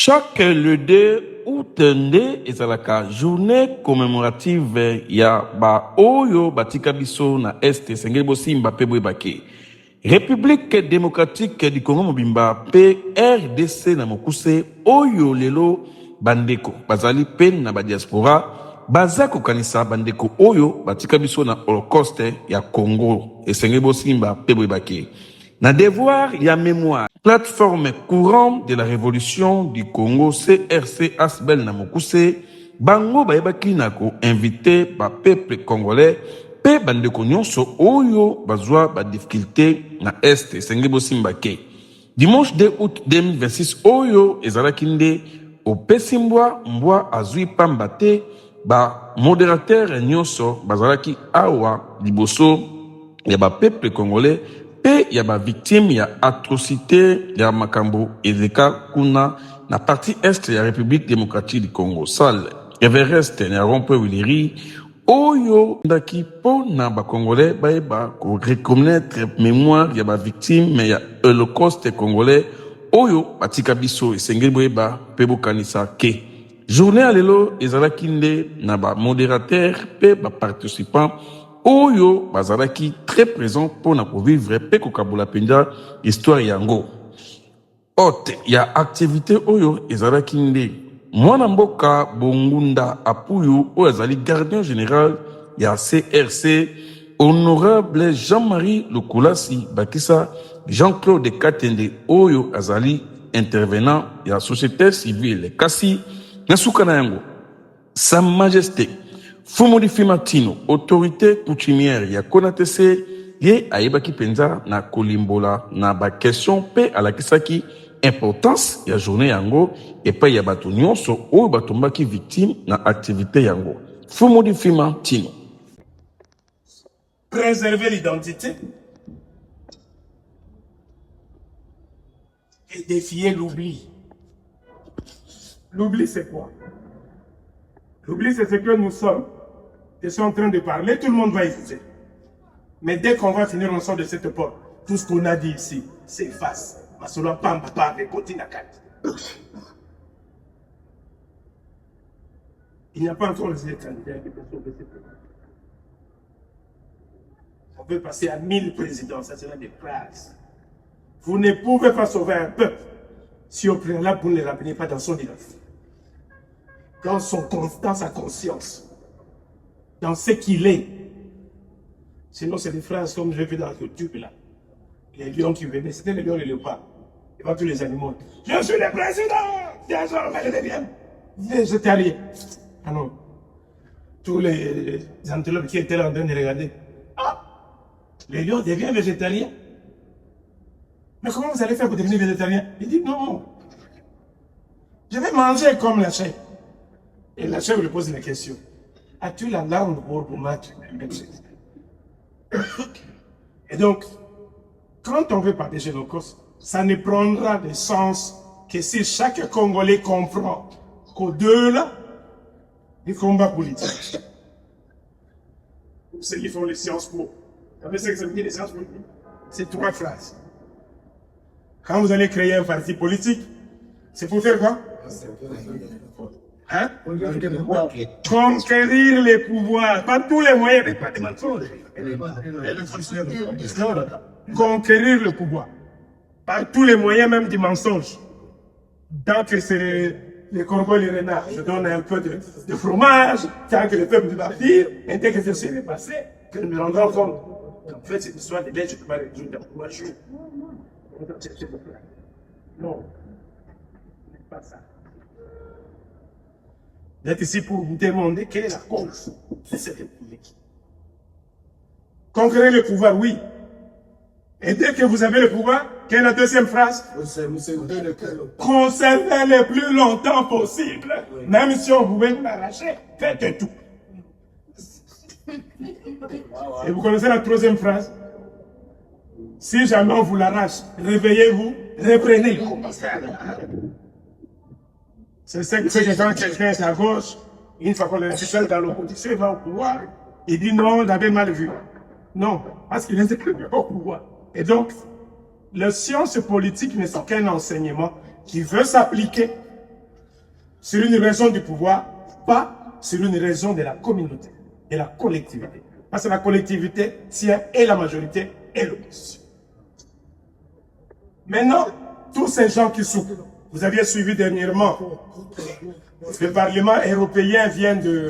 Chaque le 2 août nde ezalaka journée commémorative ya ba oyo batika biso na este esengeli bosimba pe boyebake. République démocratique du Congo mobimba pe RDC na mokuse oyo lelo bandeko bazali pe na ba diaspora baza kokanisa bandeko oyo batika biso na holocauste ya Congo esengeli bosimba pe boyebake. Na devoir ya mémoire, plateforme courante de la révolution du Congo CRC Asbel na mokuse bango bayebaki na ko invité ba peuple congolais pe bandeko nyonso oyo bazwa ba difficulté na est esengeli bosimba ke dimanche 2 août 2026 oyo ezalaki nde opesi mbwa azwi pamba te ba modérateur nyonso bazalaki awa liboso ya ba peuple congolais pe ya ba victime ya atrocité ya makambo ezeka kuna na partie est ya République démocratique du Congo sale Everest na rompe Wileri oyo ndaki po na ba congolais bayeba ko reconnaître mémoire ya ba victime ya holocauste congolais oyo batika biso esengeli boyeba pe bokanisa ke journée alelo ezalaki nde na ba modérateur pe ba participants oyo bazalaki très présent pour na vivre pe kokabula penja histoire yango hôte ya activité oyo ezalaki nde mwana mboka Bongunda Apuyu oyo azali gardien général ya CRC honorable Jean-Marie Lukulasi bakisa Jean-Claude Katende oyo azali intervenant ya société civile kasi nasuka na yango sa majesté Fumudi Fimatino, autorité coutumière ya Konatese, ye ayebaki penza na kolimbola na ba question pe alakisaki importance ya journée yango et pa ya bato nyonso oyo batombaki victime na activité yango. Fumudi Fimatino. Préserver l'identité et défier l'oubli. L'oubli, c'est quoi? L'oubli, c'est ce que nous sommes. Je suis en train de parler, tout le monde va écouter. Mais dès qu'on va finir ensemble de cette porte, tout ce qu'on a dit ici s'efface. Il n'y a pas encore les candidats qui peuvent sauver ce peuple. On peut passer à 1000 présidents, ça sera des phrases. Vous ne pouvez pas sauver un peuple si au préalable vous ne le ramenez pas dans son identité. Dans sa conscience, dans ce qu'il est. Sinon, c'est des phrases comme je l'ai vu dans le tube là. Les lions qui venaient, c'était les lions et les léopards. Et pas tous les animaux. Je suis le président! Désormais, je deviens végétarien. Ah non. Tous les antilopes qui étaient là en train de regarder. Ah! Les lions deviennent végétariens. Mais comment vous allez faire pour devenir végétarien? Il dit non. Je vais manger comme la chèvre. Et la chèvre lui pose la question. As-tu la langue pour match? Et donc, quand on veut partager nos causes, ça ne prendra de sens que si chaque Congolais comprend qu'au-delà du combat politique, ceux qui font les sciences po, vous savez ce que ça veut dire les sciences politiques? C'est 3 phrases. Quand vous allez créer un parti politique, c'est pour faire quoi? Hein? Conquérir les pouvoirs, pas tous les moyens, mais pas des mensonges. Conquérir le pouvoir, par tous les moyens, même des mensonges. Tant que c'est les corbeaux et les renards, je donne un peu de fromage, tant que le peuple va vivre, et dès que je serai passé, que nous me rendrons compte. En fait, cette histoire de l'aide, je ne peux pas résoudre dans 3 jours. Non, ce n'est pas ça. Vous êtes ici pour vous demander quelle est la cause de cette république. Conquérir le pouvoir, oui. Et dès que vous avez le pouvoir, quelle est la deuxième phrase? Conservez le plus longtemps possible. Oui. Même si on pouvait vous l'arracher, faites tout. Et vous connaissez la troisième phrase? Si jamais on vous l'arrache, réveillez-vous, reprenez le combat. C'est ce qui fait que quand quelqu'un est à gauche, une fois qu'on est seul dans l'opposition, il va au pouvoir, il dit non, on avait mal vu. Non, parce qu'il n'était plus au pouvoir. Et donc, les sciences politiques ne sont qu'un enseignement qui veut s'appliquer sur une raison du pouvoir, pas sur une raison de la communauté, de la collectivité. Parce que la collectivité tient et la majorité et l'opposition. Maintenant, tous ces gens qui souffrent, vous aviez suivi dernièrement, le Parlement européen vient de...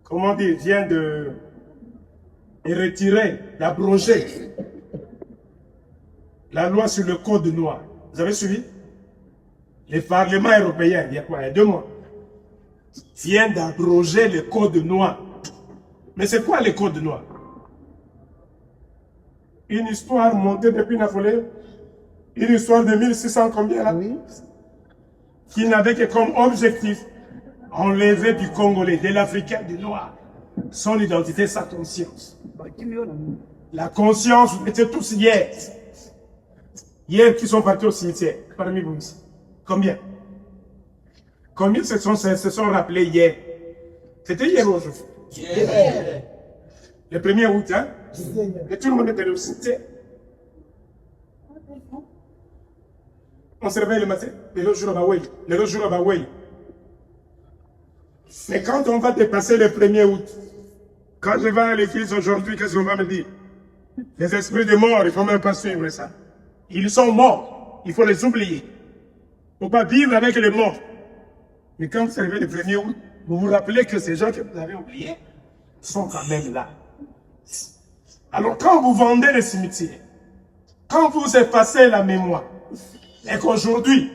Comment dire, vient de retirer, d'abroger la loi sur le code noir. Vous avez suivi? Le Parlement européen, il y a quoi? Il y a 2 mois, vient d'abroger le code noir. Mais c'est quoi le code noir? Une histoire montée depuis Napoléon, une histoire de 1600 combien là? Oui. Qui n'avait que comme objectif enlever du Congolais, de l'Africain, du Noir, son identité, sa conscience. La conscience, vous étiez tous hier. Hier qui sont partis au cimetière, parmi vous ici. Combien? Combien se sont rappelés hier? C'était hier ou aujourd'hui? Hier. Le 1er août, hein? Et tout le monde était au cimetière. On se réveille le matin, le jour à le jour à mais quand on va dépasser le 1er août, quand je vais à l'église aujourd'hui, qu'est-ce qu'on va me dire? Les esprits de mort, il ne faut même pas suivre ça. Ils sont morts, il faut les oublier. Il ne faut pas vivre avec les morts. Mais quand vous arrivez le 1er août, vous vous rappelez que ces gens que vous avez oubliés sont quand même là. Alors quand vous vendez les cimetières, quand vous effacez la mémoire, et qu'aujourd'hui,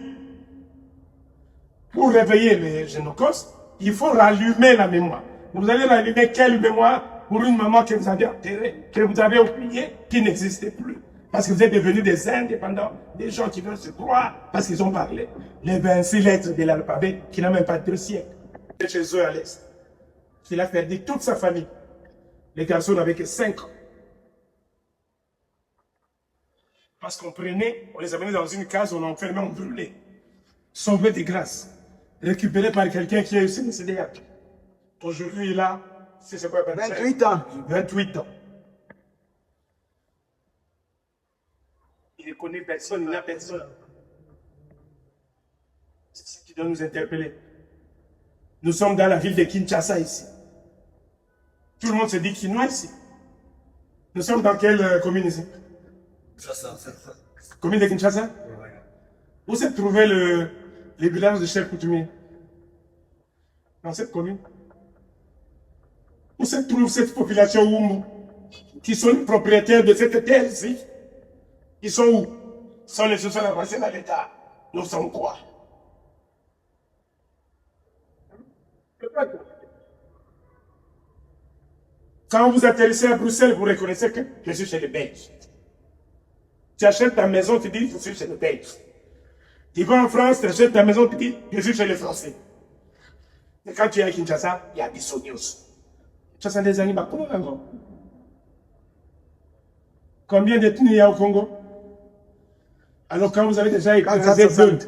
pour réveiller les génocostes, il faut rallumer la mémoire. Vous allez rallumer quelle mémoire pour une maman que vous avez enterrée, que vous avez oubliée, qui n'existait plus. Parce que vous êtes devenus des indépendants, des gens qui veulent se croire, parce qu'ils ont parlé. Les 26 lettres de l'alphabet, qui n'a même pas 2 siècles. Chez eux à l'Est. Il a perdu toute sa famille. Les garçons n'avaient que 5 ans. Parce qu'on prenait, on les amenait dans une case, on enfermait, on brûlait. Sauvés de grâce. Récupéré par quelqu'un qui a eu ses CDA. Aujourd'hui, il a, c'est quoi, 28 ans. 28 ans. Il ne connaît personne, il n'a personne. C'est ce qui doit nous interpeller. Nous sommes dans la ville de Kinshasa ici. Tout le monde se dit Kinois ici. Nous sommes dans quelle commune ici? Commune de Kinshasa? Où s'est trouvé le village de Cheikh Koutoumi? Dans cette commune. Où se trouve cette population Oumou? Qui sont les propriétaires de cette terre ici? Ils sont où? Ils sont les sous-sols avancés dans l'État. Nous sommes quoi? Quand vous atterrissez à Bruxelles, vous reconnaissez que je suis chez les Belges. Tu achètes ta maison, tu dis je suis chez les Belges. Tu vas en France, tu achètes ta maison, tu dis je suis chez les Français. Et quand tu es à Kinshasa, il y a des Sonios. Kinshasa des animaux, comment? Combien de il y a au Congo? Alors quand vous avez déjà écrasé 2,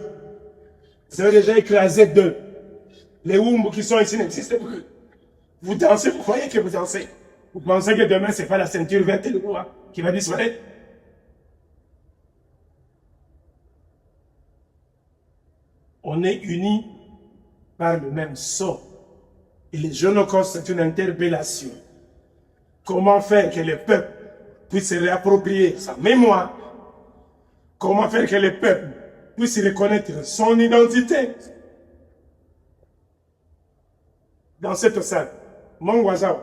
vous avez déjà écrasé 2. Les Wumbu qui sont ici n'existent plus. Vous dansez, vous croyez que vous dansez. Vous pensez que demain, ce n'est pas la ceinture verte et le noir qui va disparaître? On est unis par le même sort. Et les Génocostes, c'est une interpellation. Comment faire que le peuple puisse se réapproprier sa mémoire? Comment faire que le peuple puisse reconnaître son identité? Dans cette salle, Mongwaza,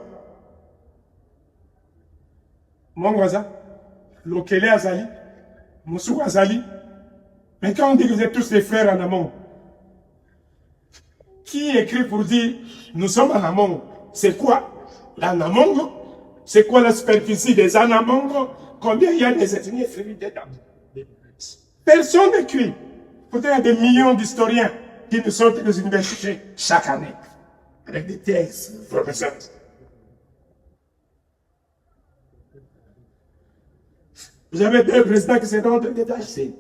Lokele Azali, Moussou Azali. Mais quand on dit que vous êtes tous des frères en amont, qui écrit pour dire nous sommes en amont? C'est quoi l'anamongo? C'est quoi la superficie des anamongo? Combien il y a des ethnies dedans? Personne n'écrit. Peut-être il y a des millions d'historiens qui nous sortent des universités chaque année avec des thèses professeurs. Vous avez 2 présidents qui sont dans le détail ici.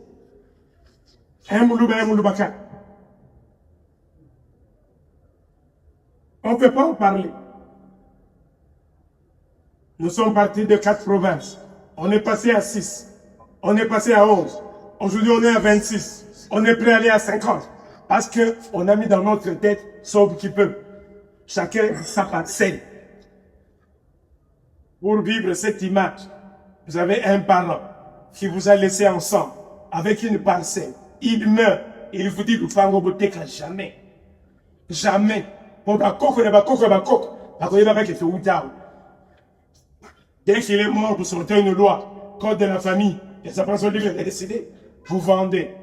Un Moulouba et un Mouloubaka. On ne peut pas en parler. Nous sommes partis de 4 provinces. On est passé à 6. On est passé à 11. Aujourd'hui, on est à 26. On est prêt à aller à 50. Parce qu'on a mis dans notre tête, sauf qui peut. Chacun sa parcelle. Pour vivre cette image, vous avez un parent qui vous a laissé ensemble avec une parcelle. Il meurt. Il vous dit, jamais. Jamais. Dès qu'il est mort, vous sortez une loi, code de la famille, les enfants sont libres de décider, vous vendez.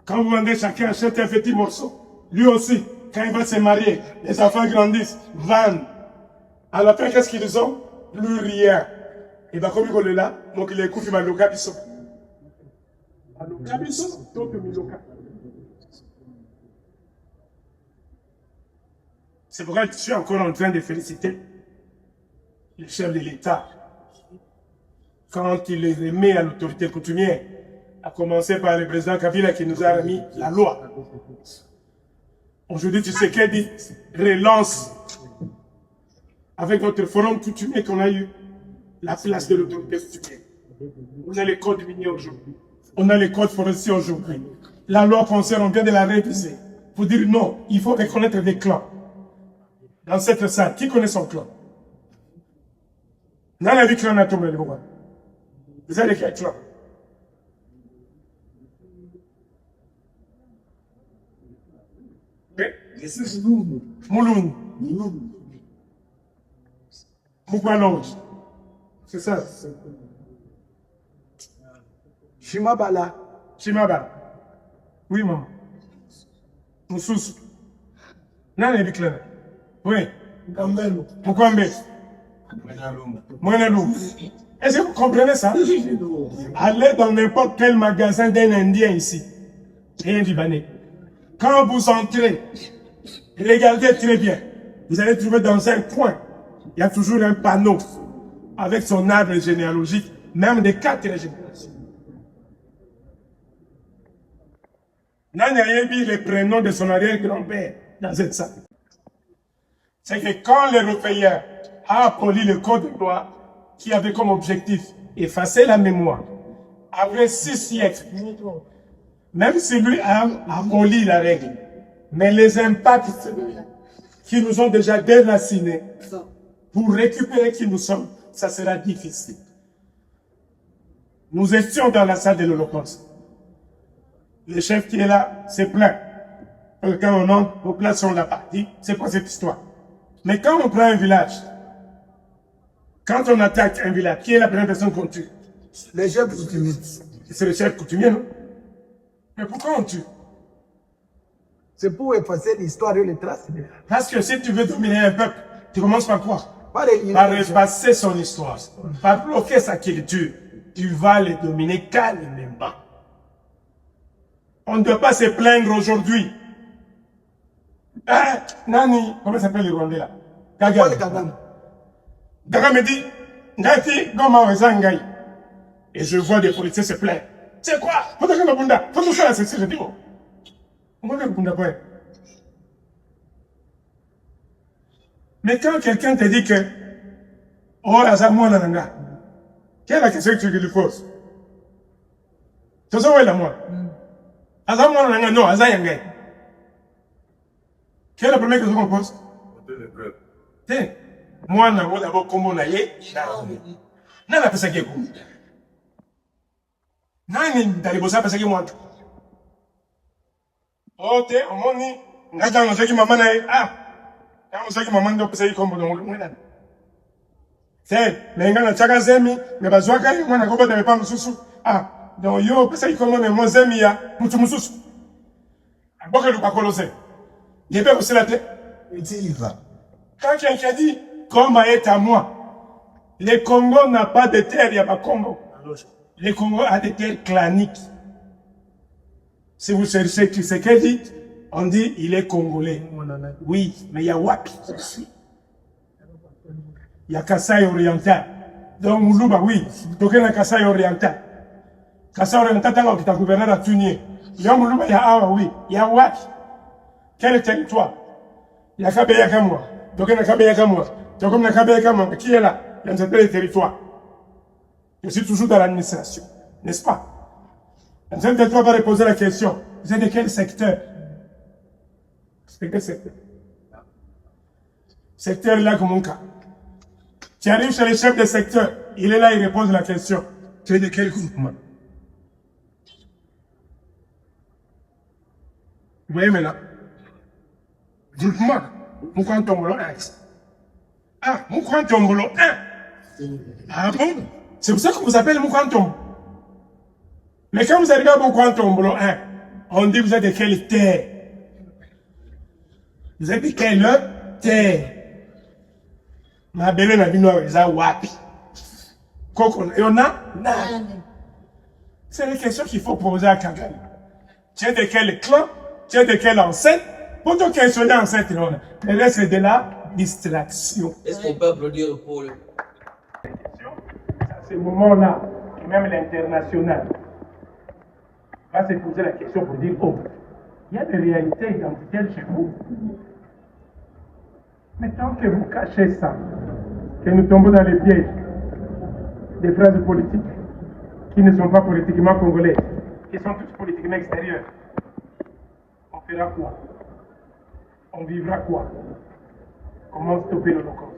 Quand vous vendez, chacun achète un petit morceau. Lui aussi, quand il va se marier, les enfants grandissent, vendent. À la fin, qu'est-ce qu'ils ont? Plus rien. Et bien, comme il est là, donc il est coupé, il va le gabisso. C'est pourquoi je suis encore en train de féliciter le chef de l'État quand il les remet à l'autorité coutumière, à commencer par le président Kabila qui nous a remis la loi. Aujourd'hui, Tshisekedi relance avec notre forum coutumier qu'on a eu la place de l'autorité coutumière. On a les codes miniers aujourd'hui. On a les codes forestiers aujourd'hui. La loi foncière, on vient de la réviser. Pour dire non, il faut reconnaître des clans. Dans cette salle, qui connaît son clan? Dans la vie clan, on a tombé le bois. Vous avez quel clan? Mouloun. Moukwalonge. C'est ça. Shimabala. Shimaba. Oui, maman. Moussous. Nan est clan. Oui. Kambelo. Pourquoi un bête? Mwenalou. Est-ce que vous comprenez ça? Allez dans n'importe quel magasin d'un Indien ici, et un Libanais. Quand vous entrez, regardez très bien. Vous allez trouver dans un coin, il y a toujours un panneau avec son arbre généalogique, même des 4 générations. N'a rien vu les prénoms de son arrière-grand-père dans cette salle. C'est que quand l'Européen a aboli le code de loi qui avait comme objectif effacer la mémoire, après 6 siècles, même si lui a aboli la règle, mais les impacts qui nous ont déjà déracinés, pour récupérer qui nous sommes, ça sera difficile. Nous étions dans la salle de l'Holocauste. Le chef qui est là s'est plaint. Quand on entre, nos places sont là-bas. Dit, c'est quoi cette histoire? Mais quand on prend un village, quand on attaque un village, qui est la première personne qu'on tue? Les chefs coutumiers. C'est le chef coutumier, non? Mais pourquoi on tue? C'est pour effacer l'histoire et les traces. Parce que si tu veux dominer un peuple, tu commences par quoi? Pas les Par effacer son histoire, par bloquer sa culture. Tu vas les dominer calmement. On ne doit pas se plaindre aujourd'hui. Ah, Nani, comment s'appelle le Rwandais là? Paul Kagame. Kagame me dit, Ngati, Goma Wezangai. Et je vois des policiers se plaindre. C'est quoi? Faut que le Bunda, faut que ça je dis, oh. On va le Bunda quoi? Mais quand quelqu'un te dit que, oh, Azamou Nananga, quelle est la question que tu lui poses? Tu sais où est la moi? Azamou Nananga, non, Azayangai. Quelle est la première question qu'on pose? Tiens, moi, je vais d'abord comment on a yé. Je n'ai pas ça qui est cool. Je n'ai pas ça qui est moi. Oh, tiens, on m'a dit, je n'ai pas ça qui m'a mané. Ah, je n'ai pas ça qui m'a mané comme on l'a dit. Tiens, mais je n'ai pas ça qui mais pas ça qui m'a mané. Je n'ai pas ça qui ah, donc yo, parce que comme moi, j'aime ya, mutu mususu. Aboka le bakolose. Il peut aussi la tête. Quand quelqu'un dit, Comba est à moi, le Congo n'a pas de terre, il n'y a pas Congo. Le Congo a des terres claniques. Si vous cherchez qui c'est qu'elle dit, on dit, il est congolais. Oui, mais il y a Wapi. Il y a Kasaï oriental. Donc, Moulouba, oui. Donc, il y a Kasaï oriental. Kasaï oriental, tant que tu as gouverneur à Tunier. Il y a Moulouba, il y a Awa, oui. Il y a Wapi. Quel territoire? Il y a Kabeya Kamwa. Donc, il y a Kabeya Kamwa. Donc, comme il y a Kabeya Kamwa, qui est là? Il y a un certain territoire. Je suis toujours dans l'administration. N'est-ce pas? Vous êtes de va reposer la question. Vous êtes de quel secteur? C'est quel secteur? Secteur là comme mon cas. Tu arrives chez le chef de secteur, il est là, il repose la question. Tu es de quel groupement? Vous voyez maintenant? Groupement. Pourquoi tombolo 1? Ah, Moukouan tombolo 1. Ah bon? C'est pour ça qu'on vous appelle Moukouan tombolo. Mais quand vous arrivez à Moukouan tombolo 1, on dit vous êtes de quelle terre? Vous êtes de quelle terre? Ma belle n'a vu noir, ils ont wapi. Et on a? C'est les questions qu'il faut poser à Kagame. Tu es de quel clan? Tu es de quel ancêtre? Pour te questionner ancêtre, non. Mais là, c'est de la distraction. Est-ce qu'on peut applaudir le pôle? À ce moment-là, et même l'international va se poser la question pour dire, oh, il y a des réalités identitaires chez vous. Mais tant que vous cachez ça, que nous tombons dans les pièges des phrases politiques qui ne sont pas politiquement congolaises, qui sont toutes politiquement extérieures, on fera quoi? On vivra quoi? Comment stopper l'Holocauste?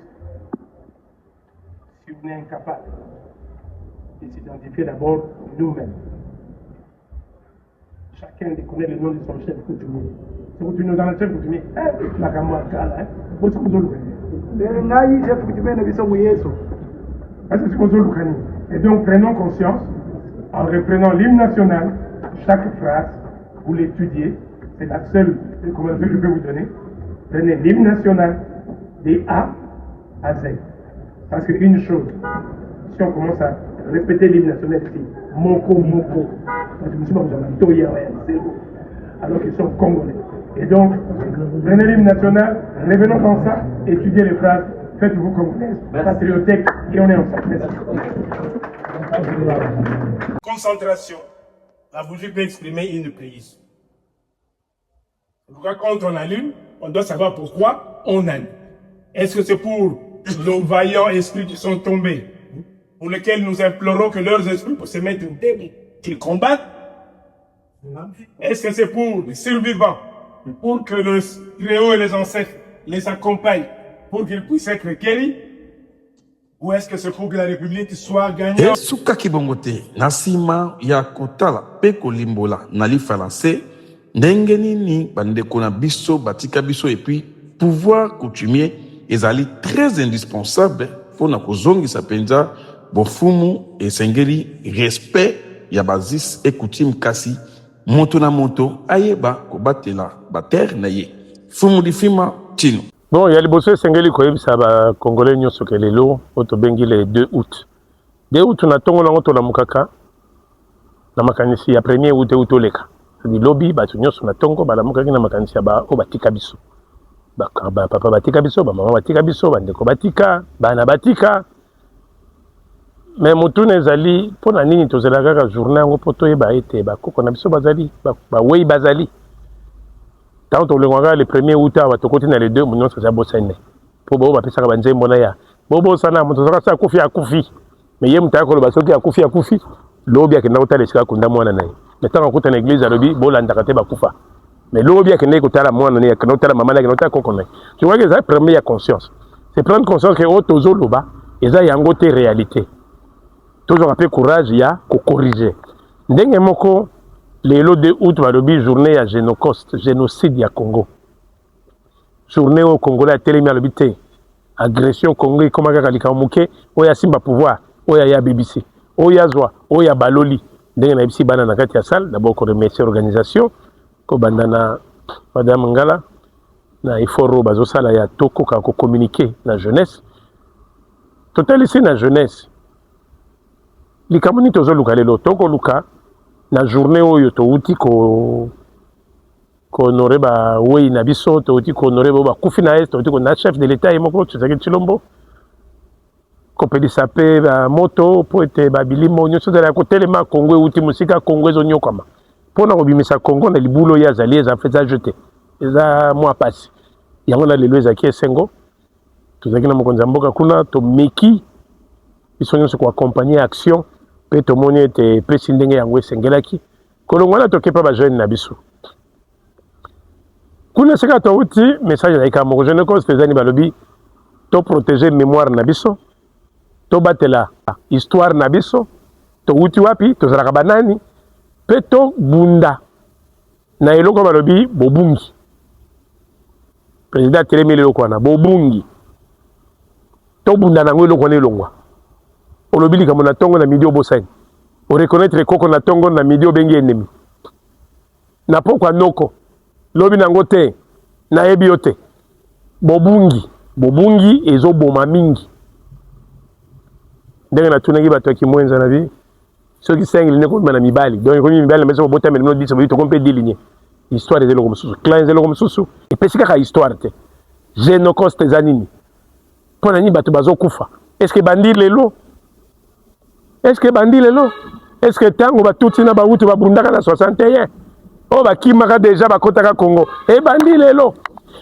Si on est incapable de s'identifier d'abord nous-mêmes. Chacun connaît le nom de son chef coutumier. Si vous nous dans le chef coutumier, la camarade, vous êtes et donc prenons conscience, en reprenant l'hymne national, chaque phrase, vous l'étudiez, c'est la seule recommandation que je peux vous donner. Prenez l'hymne national des A à Z. Parce qu'une chose, si on commence à répéter l'hymne national ici, Moko, Moko, alors qu'ils sont congolais. Et donc, prenez l'hymne national, revenons dans ça, étudiez les phrases, faites-vous congolaises, patriotiques, et on est ensemble. Concentration. La bougie peut exprimer une prise. Pourquoi quand on allume, on doit savoir pourquoi on allume. Est-ce que c'est pour nos vaillants esprits qui sont tombés, pour lesquels nous implorons que leurs esprits puissent se mettre debout, qu'ils combattent? Est-ce que c'est pour les survivants, pour que le Très-Haut et les ancêtres les accompagnent, pour qu'ils puissent être guéris? Ou est-ce que c'est pour que la République soit gagnante? Esuka kibongote nasima ya kotala pe kolimbola na lifala se ndenge nini bandeko na biso batika biso et puis pouvoir coutumier ezali très indispensable pour na kozongisa penza bofumu esengeli respect ya bazis et coutume kasi moto na moto ayeba kobatela baterre na ye fumu difima tino. Bon, il y a les bossés sengeli koyebisa ba congolais nyonso ke lelo oto bengi le 2 août. 2 août na tongo na ngoto la mukaka na makanisi ya 1er août utoleka. Di lobby ba nyonso na tongo ba la mukaki na makanisi ya ba o batika biso. Ba papa batika biso, ba mama batika biso, ba ndeko batika, bana batika. Mais mutu nezali pona nini tozela kaka journée ngo poto yeba ete ba koko na biso bazali ba wei bazali. Tant on le voit le 1er août à Watokoti na les deux mounions ça bossene. Pour bo ba pesa ka banzembo na ya. Bobo sana mutu saka sa kufi akufi. Mais yem ta ko lo basoki akufi akufi. Lobi akenda utale sika kunda mwana naye. Mais tant ko na église lobi bolanda kate bakufa. Mais lobi akenda ko tala mwana naye akenda utala mama naye akenda ko connaît. Tu vois que ça première conscience. C'est prendre conscience que otozo loba eza yango te réalité. Toujours un peu courage ya ko corriger. Ndenge moko le 2 août balobi journée à génocide à Congo. Journée au Congolais à Télémia l'habité. Agression Congo comme kaka likamuke oya simba pouvoir oya ya BBC oya zwa oya baloli ndenge na bisi bana na kati ya salle d'abord ko remercier organisation ko bandana madame Ngala na iforo bazo sala ya toko ka ko communiquer na jeunesse total ici na jeunesse likamuni tozo luka lelo toko luka na journée oyo to uti ko honorer ba wei na biso to uti ko honorer ba kufi na est to uti ko na chef de l'état et moko Tshisekedi Tshilombo ko pelisa pe ba moto po ete ba bilimo nyonso de la ko telema Congo uti musika Congo ezo nyokama pona ko bimisa Congo na libulo ya zali eza feza jeter eza moi passe yango na lelo ezaki esengo tozaki na mokonza mboka kuna to meki biso nyonso ko accompagner action pe to moni ete pesi ndenge yango esengelaki kolongwana tokepa ba jeune na biso kuna seka to uti message na ikamoko jeune cause tezani balobi to protéger mémoire na biso to batela histoire na biso to uti wapi to zalaka banani pe to bunda na eloko balobi bobungi président telemi eloko wana bobungi to bunda nango eloko wana elongwa olobi likambo na tongo na midi obosani o reconnaître koko na tongo na midi obengi ennemi na pokwa noko lobi nango te na yebi yo te bobungi ezoboma mingi ndenge natunaki bato ya kimwenza na bi soki sengeli ne komema na mibali donc komi mibali na meso bobota melino disa boyi tokompe déligner histoire ezaloko mosusu clan ezaloko mosusu epesi kaka histoire te génocoste eza nini mpo na nini bato bazokufa est ce que bandi lelo est ce que bandi lelo est ce que ntango batuti na bauti babundaka na 61 oyo bakimaka deja bakotaka Congo ebandi lelo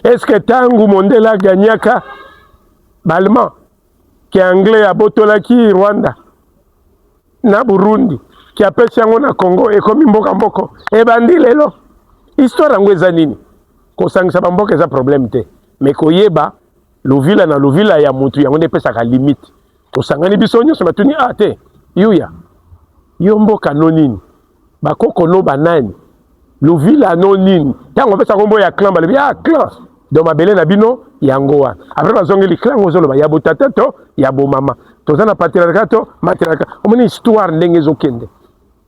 est ce que ntango mondele aganyaka balman ke anglais abotolaki Rwanda na Burundi ki apesi yango na Congo ekomi mboka mboko ebandi lelo histoire yango eza nini kosangisa bamboka eza problème te mais koyeba lovila na lovila ya mutu yango nde epesaka limite tosangani biso nyonso batuni te yuya yo mboka no nini bakoko no banani lovila no nini ntango opesa kombo ya clan balobi clan donc mabele na bino yango wana après bazongeli clan ozoloba ya botata to ya bomama toza na patriarcat to matriarcat omoni histoire ndenge ezokende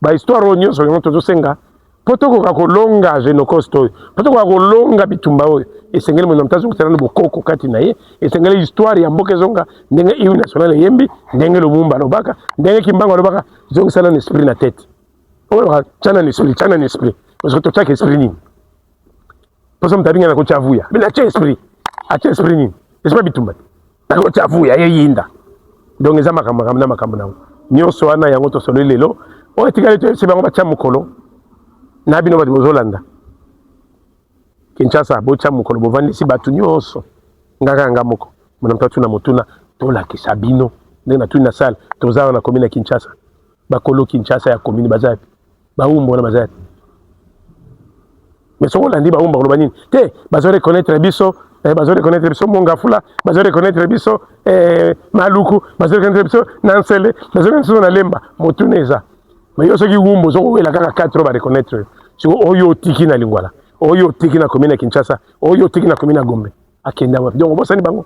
bahistoire oyo nyonso yango tozosenga mpo tokoka kolonga génocoste oyo mpo tokoka kolonga bitumba oyo esengeli moto na moto azongisa nano bokoko kati na ye esengeli histoire ya mboka ezonga ndenge hymne national eyembi ndenge lumumba alobaka ndenge kimbango alobaka zongisa nano esprit na tete oyo tia na esprit parce que totiaka esprit nini poso moto abingana kotia vuya bina atia esprit nini esprit bitumba nakotia vuya yeyinda donc eza makambo na makambo nango nyonso wana yango tosololi lelo oyo etikali toyebisi bango batia mokolo na bino bato bozolanda Kinshasa botia mokolo bovandisi bato nyonso ngaka nga moko mona moto atuna motuna tolakisa bino ndenge natuni na sala toza wana commune ya Kinshasa bakolo Kinshasa ya commune baza baumba wana baza mais soko landi baumba koloba nini te bazo reconnaître biso Mongafula bazo reconnaître biso Maluku bazo reconnaître biso Nansele bazo reconnaître biso na Lemba motuna eza mais yo soki wumbo soko wela kaka 4 ba reconnaître siko oyo tiki na Lingwala oyo tiki na commune ya Kinshasa oyo tiki na commune ya Gombe akenda wapi donc bosani bango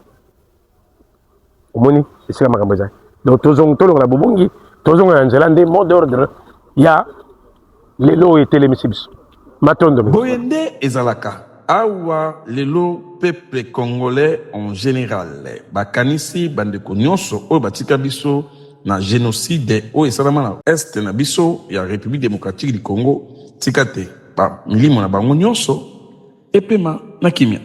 omoni esika makambo eza donc tozonga na bobongi tozonga na nzela nde mot d'ordre ya lelo etelemisi biso matondo boyende ezalaka awa lelo peuple congolais en général bakanisi bandeko nyonso oyo batika biso na génocide oyo esalama na este na biso ya République démocratique du Congo tika te ba milimo na bango nyonso epema na kimia